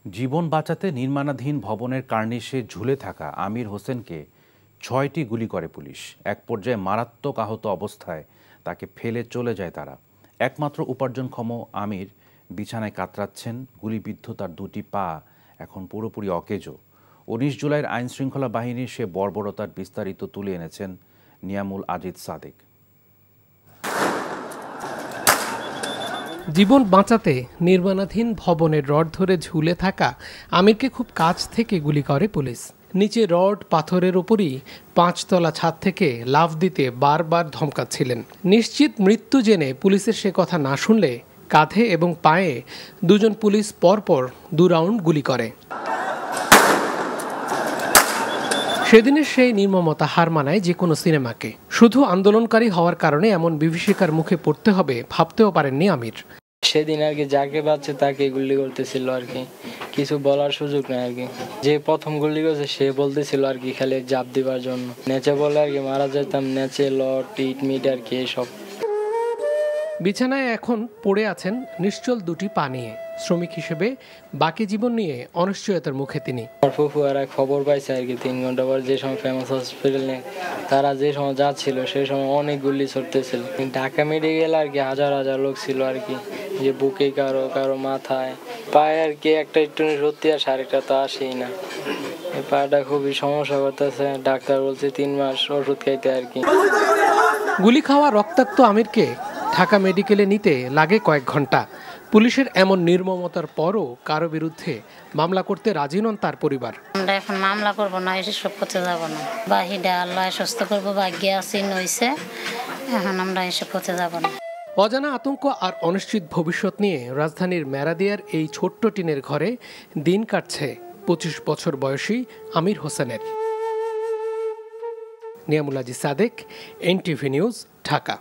জীবন বাঁচাতে নির্মাণাধীন ভবনের কার্নিশে ঝুলে থাকা আমির হোসেনকে ৬টি গুলি করে পুলিশ। এক পর্যায়ে মারাত্মক আহত অবস্থায় তাকে ফেলে চলে যায় তারা। একমাত্র উপার্জনক্ষম আমির বিছানায় কাতরাচ্ছেন। গুলিবিদ্ধ তার দুটি পা এখন পুরোপুরি অকেজো। ১৯ জুলাইয়ের আইনশৃঙ্খলা বাহিনীর সে বর্বরতার বিস্তারিত তুলে এনেছেন নিয়ামুল আজিজ সাদেক। জীবন বাঁচাতে নির্মাণাধীন ভবনের রড ধরে ঝুলে থাকা আমিরকে খুব কাছ থেকে গুলি করে পুলিশ। নিচে রড পাথরের উপরই ৫তলা ছাদ থেকে লাফ দিতে বারবার ধমকাচ্ছিলেন। নিশ্চিত মৃত্যু জেনে পুলিশের সে কথা না শুনলে কাঁধে এবং পায়ে দুজন পুলিশ পরপর ২ রাউন্ড গুলি করে। সেদিনের সেই নির্মমতা হার মানায় যে কোনো সিনেমাকে। শুধু আন্দোলনকারী হওয়ার কারণে এমন বিভীষিকার মুখে পড়তে হবে ভাবতেও পারেননি আমির। সেদিন আর কি যাকে পাচ্ছে তাকে গুলি করতেছিল আর কি, কিছু বলার সুযোগ নেই আর কি। যে প্রথম গুলি করছে সে বলতেছিল আর কি খালি জাপ দিবার জন্য, নেচে বলে আর কি মারা যেতাম, নেচে লট ইট মিট আর কি এসব। বিছানায় এখন পড়ে আছেন নিশ্চল দুটি পা নিয়ে। শ্রমিক হিসেবে বাকি জীবন নিয়ে অনিশ্চয়তার মুখে তিনি। ফুফুয়ারা খবর পাইছে আর কি ৩ ঘন্টা পর, যে সময় ফেমাস হসপিটালে তারা যে সময় যাচ্ছিল সেই সময় অনেক গুলি ছড়তেছিল। ঢাকা মেডিকেল আর কি হাজার হাজার লোক ছিল আর কি, যে বুকে কারো কারো মাথায় পায়ে আর কি একটা একটু সত্যি আর শারীরটা তো আসেই না। এই পাটা খুবই সমস্যা করতেছে, ডাক্তার বলছে ৩ মাস ওষুধ খাইতে আর কি। গুলি খাওয়া রক্তাক্ত আমিরকে ঢাকা মেডিকেলে নিতে লাগে কয়েক ঘন্টা। পুলিশের এমন নির্মমতার পরও কারো বিরুদ্ধে মামলা করতে রাজি নন তার পরিবার। আমরা এখন মামলা করবো না, এসব করতে যাবো না। বাহিরে আল্লাহ সুস্থ করবো, ভাগ্যে আছি নইছে, এখন আমরা এসব করতে যাবো না। অজানা আতঙ্ক আর অনিশ্চিত ভবিষ্যৎ নিয়ে রাজধানীর মেরাদিয়ার এই ছোট্ট টিনের ঘরে দিন কাটছে ২৫ বছর বয়সী আমির হোসেনের। Niamul Aziz Sadek, NTV news, Dhaka.